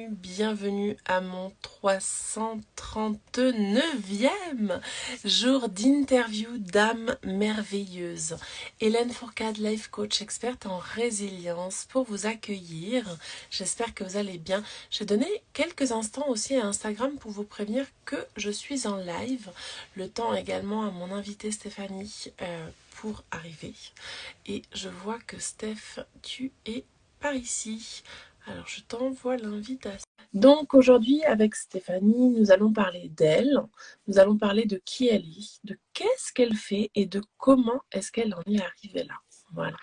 Bienvenue à mon 339e jour d'interview d'âme merveilleuse. Hélène Fourcade, life coach experte en résilience pour vous accueillir. J'espère que vous allez bien. J'ai donné quelques instants aussi à Instagram pour vous prévenir que je suis en live. Le temps également à mon invité Stéphanie pour arriver. Et je vois que Steph, tu es par ici. Alors, je t'envoie l'invitation. Donc, aujourd'hui, avec Stéphanie, nous allons parler d'elle. Nous allons parler de qui elle est, de qu'est-ce qu'elle fait et de comment est-ce qu'elle en est arrivée là. Voilà.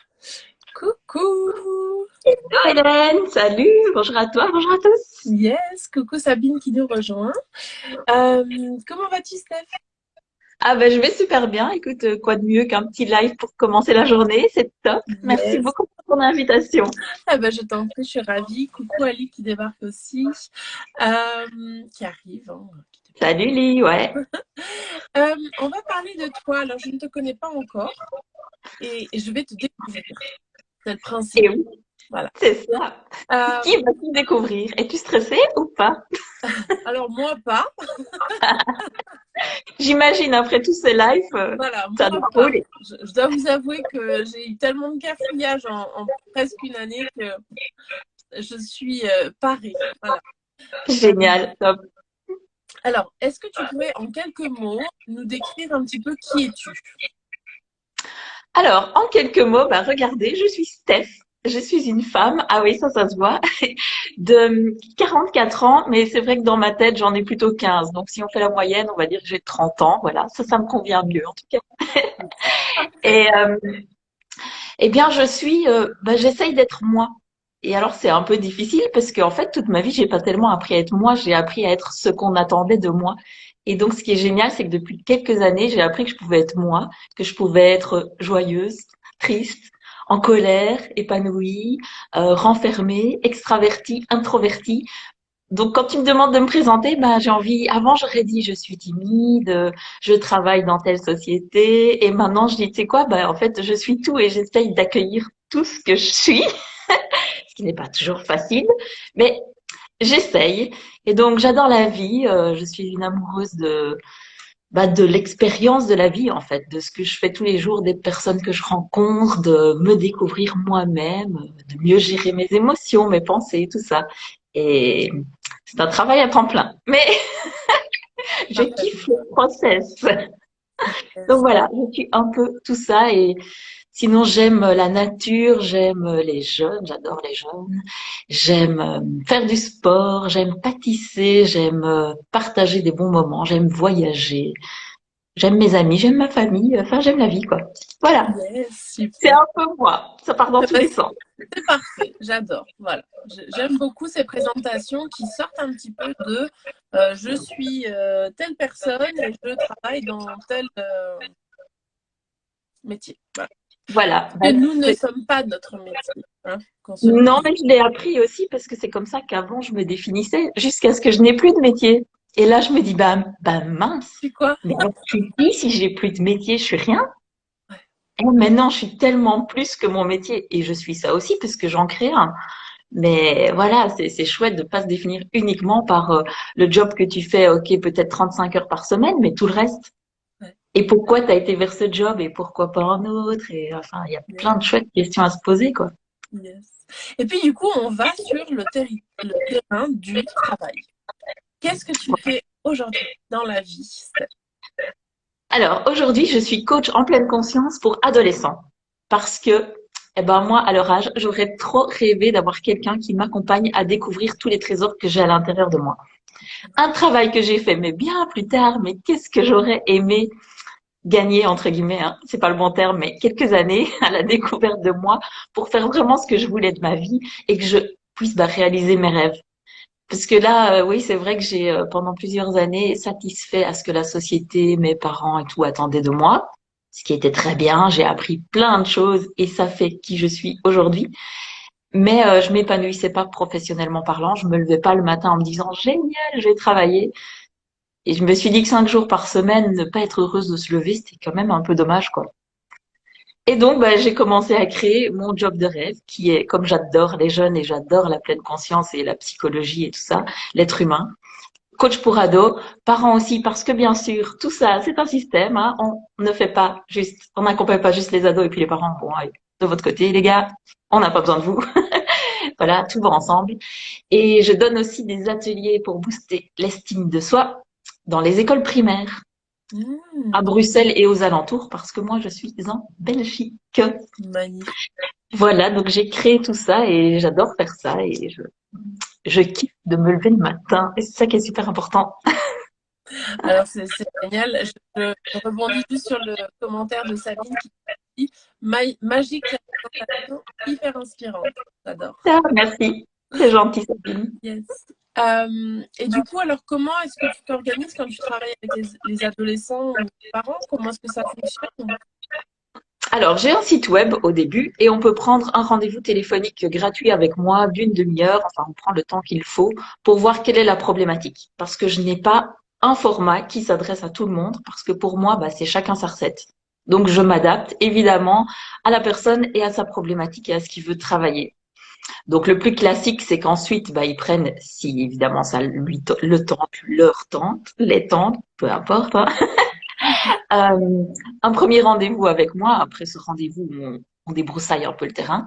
Coucou! Hello Hélène, salut, bonjour à toi, bonjour à tous. Yes, coucou Sabine qui nous rejoint. Comment vas-tu, Steph? Ah ben je vais super bien, écoute, quoi de mieux qu'un petit live pour commencer la journée, c'est top. Merci Yes. beaucoup pour ton invitation. Ah ben, je t'en prie, je suis ravie. Coucou Ali qui débarque aussi, qui arrive. Hein, Salut Lee, ouais. On va parler de toi. Alors, je ne te connais pas encore et je vais te découvrir. C'est le principe. Et oui, Voilà. c'est ça. Euh, Qui vas-tu découvrir? Es-tu stressée ou pas? alors, moi, pas. J'imagine après tous ces lives, Voilà, ça moi, doit pas. rouler. Je dois vous avouer que j'ai eu tellement de cafouillage en presque une année que je suis parée. Voilà. Euh, Génial, top. alors, est-ce que tu pourrais, en quelques mots, nous décrire un petit peu qui es-tu? Alors, en quelques mots, bah regardez, je suis Steph. Je suis une femme, ah oui, ça se voit, de 44 ans, mais c'est vrai que dans ma tête, j'en ai plutôt 15. Donc, si on fait la moyenne, on va dire que j'ai 30 ans. Voilà, ça me convient mieux, en tout cas. Parfait. Et, eh bien, j'essaye d'être moi. Et alors, c'est un peu difficile parce qu'en fait, toute ma vie, j'ai pas tellement appris à être moi, j'ai appris à être ce qu'on attendait de moi. Et donc, ce qui est génial, c'est que depuis quelques années, j'ai appris que je pouvais être moi, que je pouvais être joyeuse, triste, en colère, épanouie, renfermée, extravertie, introvertie. Donc, quand tu me demandes de me présenter, ben, j'ai envie, avant, j'aurais dit, je suis timide, je travaille dans telle société. Et maintenant, je dis, tu sais quoi, ben, en fait, je suis tout et j'essaye d'accueillir tout ce que je suis, ce qui n'est pas toujours facile, mais j'essaye. Et donc, j'adore la vie. Je suis une amoureuse de l'expérience de la vie, en fait, de ce que je fais tous les jours, des personnes que je rencontre, de me découvrir moi-même, de mieux gérer mes émotions, mes pensées, tout ça. Et c'est un travail à temps plein. Mais je kiffe le process. Donc voilà, je suis un peu tout ça. Et sinon, j'aime la nature, j'aime les jeunes, j'adore les jeunes. J'aime faire du sport, j'aime pâtisser, j'aime partager des bons moments, j'aime voyager. J'aime mes amis, j'aime ma famille, enfin j'aime la vie quoi. Voilà, Yes, c'est super. un peu moi, ça part dans tous les sens. C'est parfait, j'adore. Voilà. J'aime beaucoup ces présentations qui sortent un petit peu de je suis telle personne et je travaille dans tel métier. Voilà. Voilà, Et nous ne sommes pas notre métier, hein, qu'on se le non dise. mais je l'ai appris aussi parce que c'est comme ça qu'avant je me définissais jusqu'à ce que je n'ai plus de métier. Et là je me dis bah mince, C'est quoi? mais je suis qui si j'ai plus de métier, je suis rien. Ouais. Et maintenant je suis tellement plus que mon métier et je suis ça aussi parce que j'en crée un. Mais voilà, c'est chouette de pas se définir uniquement par le job que tu fais, ok, peut-être 35 heures par semaine, mais tout le reste. Ouais. Et pourquoi tu as été vers ce job et pourquoi pas un autre? Et enfin, il y a plein Yes. de chouettes questions à se poser, quoi. Yes. Et puis du coup, on va sur le terrain du travail. Qu'est-ce que tu fais aujourd'hui dans la vie, Steph? Alors, aujourd'hui, je suis coach en pleine conscience pour adolescents. Parce que, eh ben, moi, à leur âge, j'aurais trop rêvé d'avoir quelqu'un qui m'accompagne à découvrir tous les trésors que j'ai à l'intérieur de moi. Un travail que j'ai fait, mais bien plus tard, mais qu'est-ce que j'aurais aimé gagner, entre guillemets, hein, c'est pas le bon terme, mais quelques années à la découverte de moi pour faire vraiment ce que je voulais de ma vie et que je puisse bah, réaliser mes rêves. Parce que là, oui, c'est vrai que j'ai pendant plusieurs années satisfait à ce que la société, mes parents et tout attendaient de moi, ce qui était très bien. J'ai appris plein de choses et ça fait qui je suis aujourd'hui. Mais je m'épanouissais pas professionnellement parlant. Je me levais pas le matin en me disant génial, je vais travailler. Et je me suis dit que 5 jours par semaine, ne pas être heureuse de se lever, c'était quand même un peu dommage, quoi. Et donc, j'ai commencé à créer mon job de rêve, qui est, comme j'adore les jeunes et j'adore la pleine conscience et la psychologie et tout ça, l'être humain, coach pour ados, parents aussi, parce que bien sûr, tout ça, c'est un système, hein, on n'accompagne pas juste les ados et puis les parents, bon, allez, de votre côté, les gars, on n'a pas besoin de vous. Voilà, tout va ensemble. Et je donne aussi des ateliers pour booster l'estime de soi dans les écoles primaires à Mmh, Bruxelles et aux alentours, parce que moi, je suis en Belgique. magnifique. Voilà, donc j'ai créé tout ça et j'adore faire ça et je kiffe de me lever le matin et c'est ça qui est super important. Alors, c'est génial. Je rebondis juste sur le commentaire de Sabine qui dit magique la présentation, hyper inspirante. J'adore. Ah, merci, c'est gentil Sabine. Yes. Et du coup, alors, comment est-ce que tu t'organises quand tu travailles avec les adolescents ou les parents? Comment est-ce que ça fonctionne? Alors, j'ai un site web au début et on peut prendre un rendez-vous téléphonique gratuit avec moi d'une demi-heure. Enfin, on prend le temps qu'il faut pour voir quelle est la problématique. Parce que je n'ai pas un format qui s'adresse à tout le monde parce que pour moi, c'est chacun sa recette. Donc, je m'adapte évidemment à la personne et à sa problématique et à ce qu'il veut travailler. Donc, le plus classique, c'est qu'ensuite, ils prennent, si évidemment ça le tente, leur tente, les tente, peu importe, hein, euh, un premier rendez-vous avec moi. Après ce rendez-vous, on débroussaille un peu le terrain.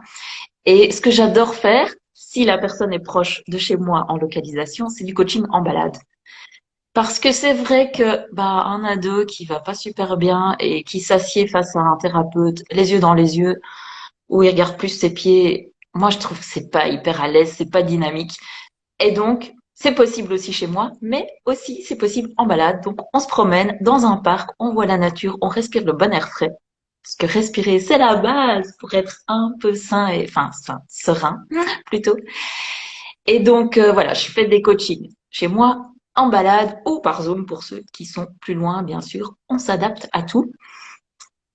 Et ce que j'adore faire, si la personne est proche de chez moi en localisation, c'est du coaching en balade. Parce que c'est vrai que un ado qui va pas super bien et qui s'assied face à un thérapeute, les yeux dans les yeux, où il regarde plus ses pieds, moi je trouve que c'est pas hyper à l'aise, c'est pas dynamique. Et donc, c'est possible aussi chez moi, mais aussi c'est possible en balade. Donc, on se promène dans un parc, on voit la nature, on respire le bon air frais. Parce que respirer, c'est la base pour être un peu sain et, enfin, sain, serein, plutôt. Et donc, voilà, je fais des coachings chez moi, en balade ou par Zoom pour ceux qui sont plus loin, bien sûr. On s'adapte à tout.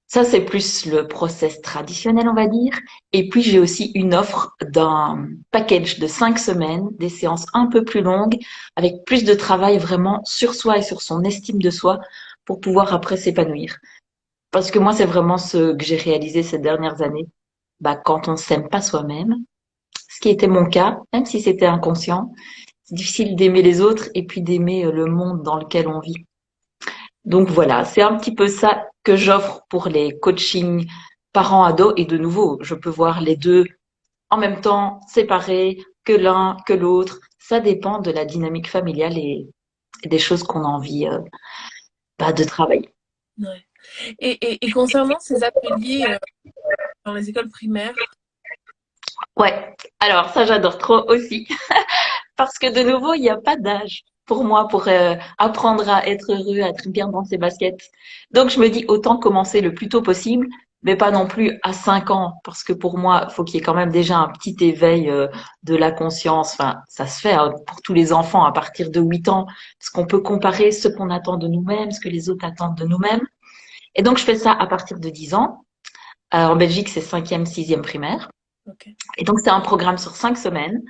Ça, c'est plus le process traditionnel, on va dire. Et puis, j'ai aussi une offre d'un package de 5 semaines, des séances un peu plus longues, avec plus de travail vraiment sur soi et sur son estime de soi pour pouvoir après s'épanouir. Parce que moi, c'est vraiment ce que j'ai réalisé ces dernières années. Quand on s'aime pas soi-même, ce qui était mon cas, même si c'était inconscient, c'est difficile d'aimer les autres et puis d'aimer le monde dans lequel on vit. Donc voilà, c'est un petit peu ça que j'offre pour les coachings parents-ados. Et de nouveau, je peux voir les deux en même temps, séparés, que l'un, que l'autre. Ça dépend de la dynamique familiale et des choses qu'on a envie de travailler. Ouais. Et concernant ces ateliers dans les écoles primaires, Ouais, alors ça j'adore trop aussi. Parce que de nouveau, il n'y a pas d'âge pour moi pour apprendre à être heureux, à être bien dans ses baskets. Donc je me dis autant commencer le plus tôt possible, mais pas non plus à 5 ans, parce que pour moi, il faut qu'il y ait quand même déjà un petit éveil de la conscience. Enfin, ça se fait hein, pour tous les enfants à partir de 8 ans, parce qu'on peut comparer ce qu'on attend de nous-mêmes, ce que les autres attendent de nous-mêmes. Et donc je fais ça à partir de 10 ans. En Belgique, c'est cinquième, sixième primaire. ok. Et donc c'est un programme sur 5 semaines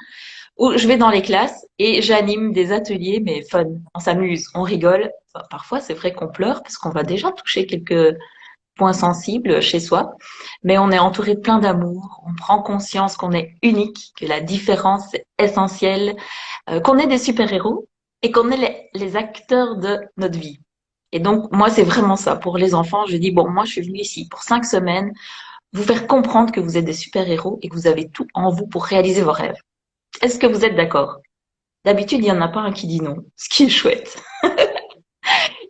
où je vais dans les classes et j'anime des ateliers, mais fun. On s'amuse, on rigole. Enfin, parfois, c'est vrai qu'on pleure parce qu'on va déjà toucher quelques points sensibles chez soi, mais on est entouré de plein d'amour. On prend conscience qu'on est unique, que la différence est essentielle, qu'on est des super-héros et qu'on est les acteurs de notre vie. Et donc, moi, c'est vraiment ça. Pour les enfants, je dis, bon, moi, je suis venue ici pour 5 semaines, vous faire comprendre que vous êtes des super-héros et que vous avez tout en vous pour réaliser vos rêves. Est-ce que vous êtes d'accord? D'habitude, il n'y en a pas un qui dit non, ce qui est chouette.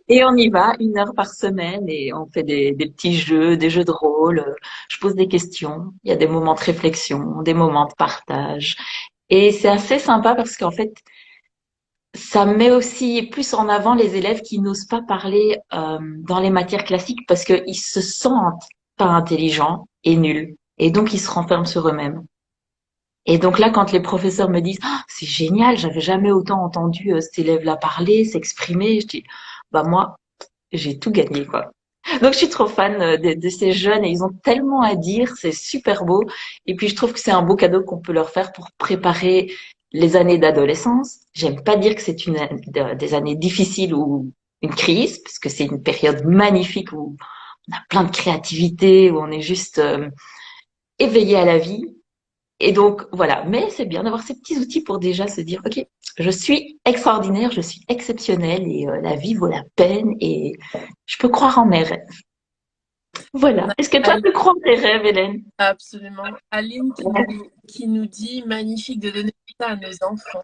Et on y va 1 heure par semaine et on fait des petits jeux, des jeux de rôle. Je pose des questions. Il y a des moments de réflexion, des moments de partage. Et c'est assez sympa parce qu'en fait, ça met aussi plus en avant les élèves qui n'osent pas parler dans les matières classiques parce qu'ils se sentent pas intelligents et nuls. Et donc, ils se renferment sur eux-mêmes. Et donc là, quand les professeurs me disent «Ah, c'est génial, j'avais jamais autant entendu cet élève-là parler, s'exprimer», je dis moi, j'ai tout gagné quoi. Donc je suis trop fan de ces jeunes et ils ont tellement à dire, c'est super beau. Et puis je trouve que c'est un beau cadeau qu'on peut leur faire pour préparer les années d'adolescence. J'aime pas dire que c'est des années difficiles ou une crise, parce que c'est une période magnifique où on a plein de créativité, où on est juste éveillé à la vie. Et donc, voilà. Mais c'est bien d'avoir ces petits outils pour déjà se dire, OK, je suis extraordinaire, je suis exceptionnelle et la vie vaut la peine et je peux croire en mes rêves. On Voilà. a Est-ce que toi, Aline, tu crois en tes rêves, Hélène? absolument. Aline qui nous dit magnifique de donner ça à nos enfants.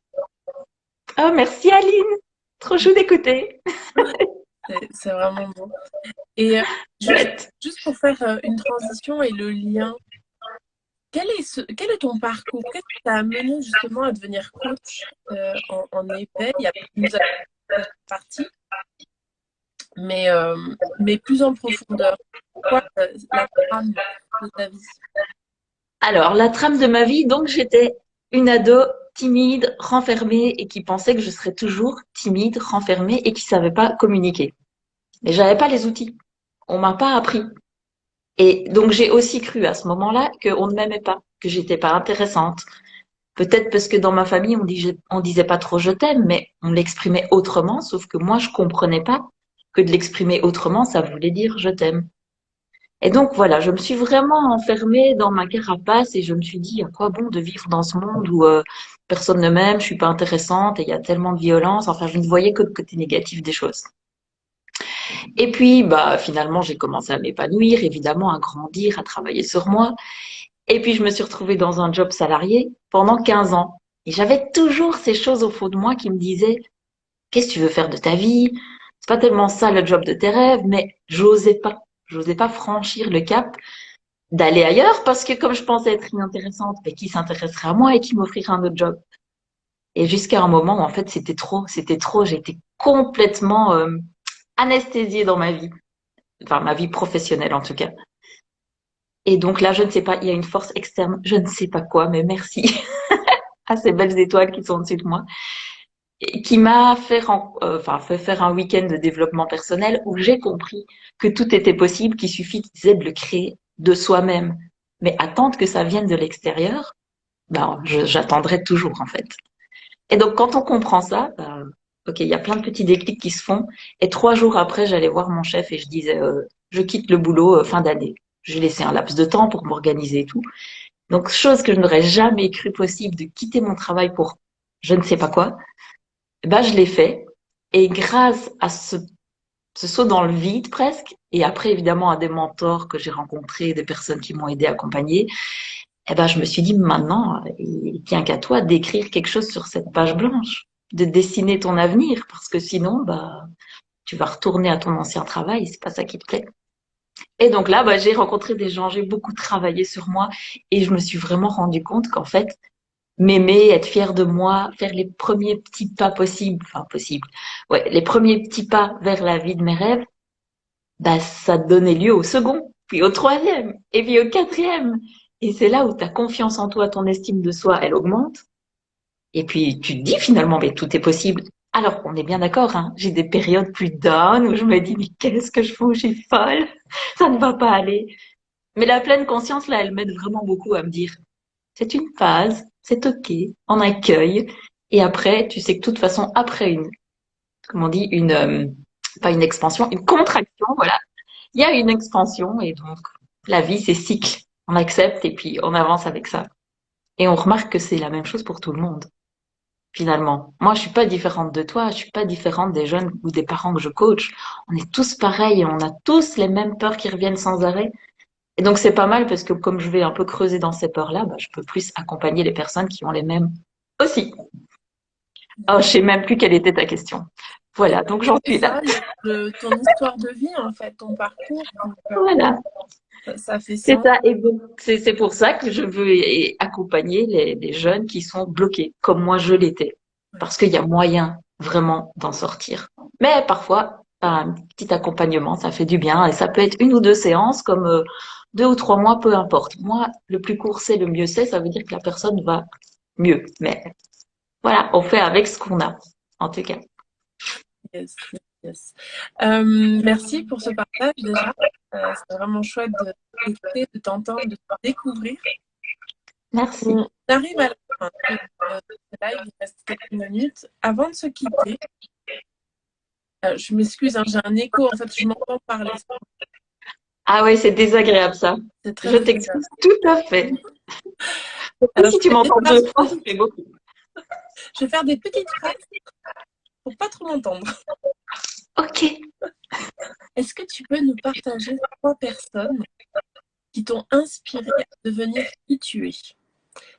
Oh, merci Aline. Trop chou d'écouter. C'est vraiment bon. Et juste pour faire une transition et le lien, quel est ton parcours? Qu'est-ce qui t'a amené justement à devenir coach en éveil? Tu nous as déjà parti, mais plus en profondeur. Quoi, la trame de ta vie? Alors, la trame de ma vie, donc j'étais une ado timide, renfermée et qui pensait que je serais toujours timide, renfermée et qui savait pas communiquer. Mais j'avais pas les outils. On m'a pas appris. Et donc j'ai aussi cru à ce moment-là qu'on ne m'aimait pas, que j'étais pas intéressante. Peut-être parce que dans ma famille on disait pas trop je t'aime, mais on l'exprimait autrement. Sauf que moi je comprenais pas que de l'exprimer autrement, ça voulait dire je t'aime. Et donc voilà, je me suis vraiment enfermée dans ma carapace et je me suis dit à quoi bon de vivre dans ce monde où personne ne m'aime, je suis pas intéressante et il y a tellement de violence. Enfin, je ne voyais que le côté négatif des choses. Et puis, bah, finalement, j'ai commencé à m'épanouir, évidemment, à grandir, à travailler sur moi. Et puis, je me suis retrouvée dans un job salarié pendant 15 ans. Et j'avais toujours ces choses au fond de moi qui me disaient, qu'est-ce que tu veux faire de ta vie? C'est pas tellement ça le job de tes rêves, mais j'osais pas. J'osais pas franchir le cap d'aller ailleurs parce que comme je pensais être inintéressante, ben, qui s'intéresserait à moi et qui m'offrirait un autre job? Et jusqu'à un moment où en fait c'était trop, j'étais complètement anesthésiée dans ma vie, enfin ma vie professionnelle en tout cas. Et donc là, je ne sais pas, il y a une force externe, je ne sais pas quoi, mais merci à ces belles étoiles qui sont au-dessus de moi, et qui m'a fait faire un week-end de développement personnel où j'ai compris que tout était possible, qu'il suffisait de le créer de soi-même. Mais attendre que ça vienne de l'extérieur, ben, j'attendrai toujours en fait. Et donc quand on comprend ça, ben, ok, il y a plein de petits déclics qui se font. Et 3 jours après, j'allais voir mon chef et je disais, je quitte le boulot fin d'année. J'ai laissé un laps de temps pour m'organiser et tout. Donc chose que je n'aurais jamais cru possible de quitter mon travail pour je ne sais pas quoi, ben je l'ai fait. Et grâce à ce saut dans le vide presque, et après évidemment à des mentors que j'ai rencontrés, des personnes qui m'ont aidé à accompagner, eh ben, je me suis dit, maintenant, il tient qu'à toi d'écrire quelque chose sur cette page blanche, de dessiner ton avenir, parce que sinon, bah, tu vas retourner à ton ancien travail, c'est pas ça qui te plaît. Et donc là, bah, j'ai rencontré des gens, j'ai beaucoup travaillé sur moi, et je me suis vraiment rendu compte qu'en fait, m'aimer, être fière de moi, faire les premiers petits pas possibles, enfin possibles, ouais, les premiers petits pas vers la vie de mes rêves, bah, ça donnait lieu au second, puis au troisième, et puis au quatrième. Et c'est là où ta confiance en toi, ton estime de soi, elle augmente. Et puis tu te dis finalement, mais tout est possible. Alors on est bien d'accord, hein, j'ai des périodes plus down où je me dis, mais qu'est-ce que je fous, je suis folle, ça ne va pas aller. Mais la pleine conscience, là, elle m'aide vraiment beaucoup à me dire, c'est une phase, c'est ok, on accueille. Et après, tu sais que de toute façon, après comment on dit, pas une expansion, une contraction, voilà, il y a une expansion et donc la vie, c'est cycle. On accepte et puis on avance avec ça. Et on remarque que c'est la même chose pour tout le monde, finalement. Moi, je suis pas différente de toi, je suis pas différente des jeunes ou des parents que je coach. On est tous pareils et on a tous les mêmes peurs qui reviennent sans arrêt. Et donc, c'est pas mal parce que comme je vais un peu creuser dans ces peurs-là, bah, je peux plus accompagner les personnes qui ont les mêmes aussi. Oh, je sais même plus quelle était ta question. Et Voilà, donc j'en c'est suis là. ça, ton histoire de vie, en fait, ton parcours. Donc, Voilà. ça fait C'est sens. ça, et donc c'est pour ça que je veux accompagner les jeunes qui sont bloqués, comme moi je l'étais, Ouais. parce qu'il y a moyen vraiment d'en sortir. Mais parfois, un petit accompagnement, ça fait du bien, et ça peut être 1 ou 2 séances, comme 2 ou 3 mois, peu importe. Moi, le plus court c'est, le mieux c'est, ça veut dire que la personne va mieux. Mais voilà, on fait avec ce qu'on a, en tout cas. Yes, yes. Merci pour ce partage déjà. C'est vraiment chouette de t'écouter, de t'entendre, de te découvrir. Merci. On arrive à la fin de ce live, il reste quelques minutes. Avant de se quitter, je m'excuse, hein, j'ai un écho, en fait, je m'entends parler. Ah ouais, c'est désagréable ça. C'est très Je désagréable. t'excuse tout à fait. Et Alors, si tu je fais des m'entends phrases deux fois, ça courtes. fait beaucoup. Je vais faire des petites phrases pour pas trop m'entendre. Ok. Est-ce que tu peux nous partager 3 personnes qui t'ont inspiré à devenir qui tu es?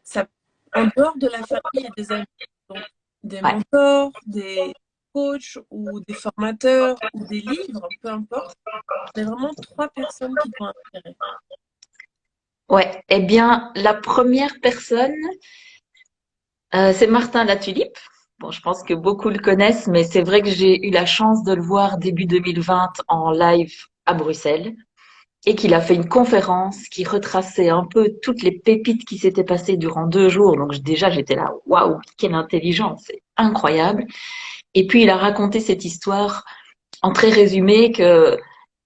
Ça, en dehors de la famille et des amis, donc des Ouais. mentors, des coachs ou des formateurs ou des livres, peu importe. C'est vraiment 3 personnes qui t'ont inspiré. Ouais. Eh bien, la première personne, c'est Martin Latulipe. Bon, je pense que beaucoup le connaissent, mais c'est vrai que j'ai eu la chance de le voir début 2020 en live à Bruxelles et qu'il a fait une conférence qui retraçait un peu toutes les pépites qui s'étaient passées durant 2 jours. Donc déjà, j'étais là, waouh, quelle intelligence, c'est incroyable. Et puis, il a raconté cette histoire en très résumé que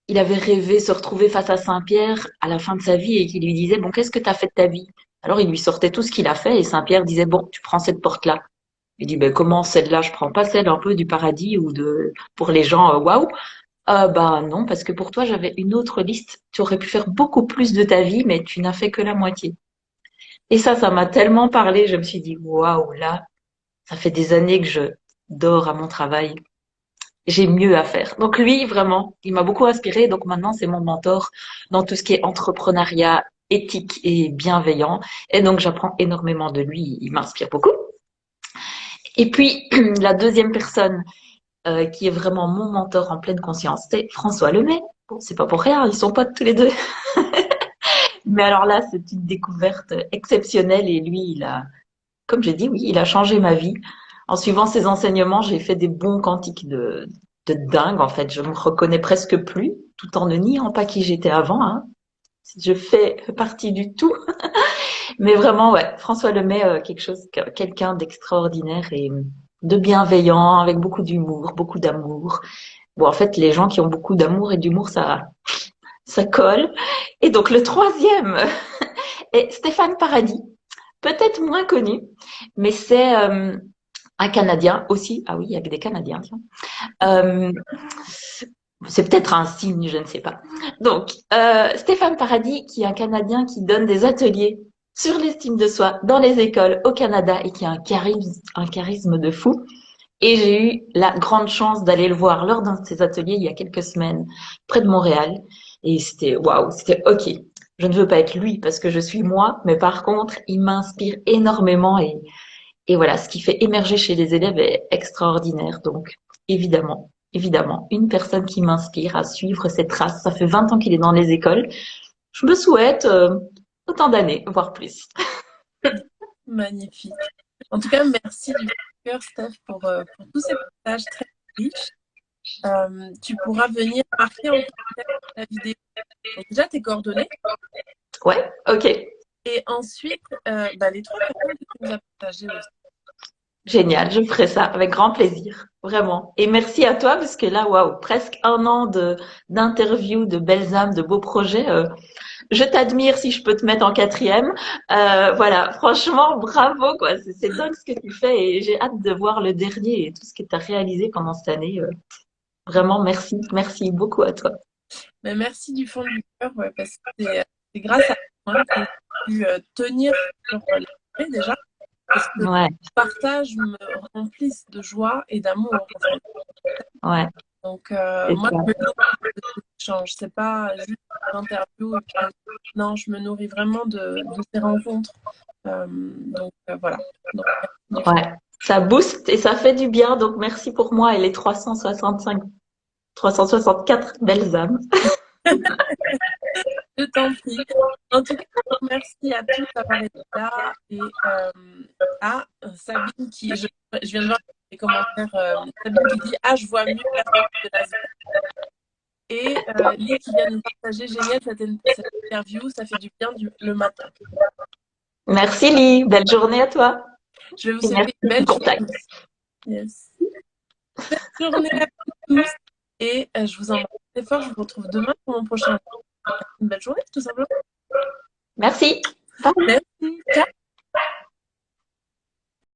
il avait rêvé se retrouver face à Saint-Pierre à la fin de sa vie et qu'il lui disait, bon, qu'est-ce que tu as fait de ta vie? Alors, il lui sortait tout ce qu'il a fait et Saint-Pierre disait, bon, tu prends cette porte-là. Il dit, ben, comment celle-là? Je prends pas celle un peu du paradis ou pour les gens, waouh. Bah non, parce que pour toi, j'avais une autre liste. Tu aurais pu faire beaucoup plus de ta vie, mais tu n'as fait que la moitié. Et ça m'a tellement parlé. Je me suis dit, waouh, là, ça fait des années que je dors à mon travail. J'ai mieux à faire. Donc lui, vraiment, il m'a beaucoup inspiré. Donc maintenant, c'est mon mentor dans tout ce qui est entrepreneuriat éthique et bienveillant. Et donc, j'apprends énormément de lui. Il m'inspire beaucoup. Et puis, la deuxième personne qui est vraiment mon mentor en pleine conscience, c'est François Lemay. Bon, c'est pas pour rien, ils sont potes tous les deux. Mais alors là, c'est une découverte exceptionnelle et lui, comme j'ai dit, oui, il a changé ma vie. En suivant ses enseignements, j'ai fait des bons quantiques de dingue. En fait, je me reconnais presque plus, tout en ne niant pas qui j'étais avant. Hein. Je fais partie du tout. Mais vraiment, ouais, François Lemay, quelqu'un d'extraordinaire et de bienveillant, avec beaucoup d'humour, beaucoup d'amour. Bon, en fait, les gens qui ont beaucoup d'amour et d'humour, ça colle. Et donc, le troisième est Stéphane Paradis, peut-être moins connu, mais c'est un Canadien aussi. Ah oui, il y a que des Canadiens, tiens. Euh, c'est peut-être un signe, je ne sais pas. Donc, Stéphane Paradis, qui est un Canadien qui donne des ateliers sur l'estime de soi dans les écoles au Canada et qui a un charisme de fou. Et j'ai eu la grande chance d'aller le voir lors d'un de ses ateliers il y a quelques semaines près de Montréal. Et c'était waouh, c'était ok. Je ne veux pas être lui parce que je suis moi, mais par contre, il m'inspire énormément et voilà, ce qui fait émerger chez les élèves est extraordinaire. Donc, évidemment, une personne qui m'inspire à suivre cette trace. Ça fait 20 ans qu'il est dans les écoles. Je me souhaite autant d'années, voire plus. Magnifique. En tout cas, merci du cœur, Steph, pour tous ces partages très riches. Tu pourras venir marquer en commentaire la vidéo. Donc déjà, tes coordonnées. Ouais, ok. Et ensuite, les 3 personnes que tu nous as partagées aussi. Génial, je ferai ça avec grand plaisir, vraiment. Et merci à toi parce que là, waouh, presque un an de d'interviews, de belles âmes, de beaux projets. Je t'admire si je peux te mettre en quatrième. Voilà, franchement, bravo quoi. C'est dingue ce que tu fais et j'ai hâte de voir le dernier et tout ce que tu as réalisé pendant cette année. Vraiment, merci beaucoup à toi. Mais merci du fond du cœur, ouais, parce que c'est grâce à toi que j'ai pu tenir sur la durée déjà. Parce que le Ouais, partage me remplisse de joie et d'amour, en fait. ouais, Donc, c'est moi, ça. je me nourris de ces échanges. C'est pas juste une interview. Non, je me nourris vraiment de ces rencontres. Voilà. Donc, merci du fond. Ouais, ça booste et ça fait du bien. Donc merci pour moi et les 364 belles âmes. Je t'en prie. En tout cas, merci à tous d'avoir été là et à Sabine je viens de voir les commentaires, Sabine qui dit ah je vois mieux la fin de la semaine et Lee qui vient nous partager génial cette interview, ça fait du bien le matin. Merci Lee, belle journée à toi Je vais vous et merci souhaiter une du belle contact. journée. Yes. Belle journée à tous et je vous embrasse très fort. Je vous retrouve demain pour mon prochain. Une belle journée tout simplement. Merci. Bye. Merci.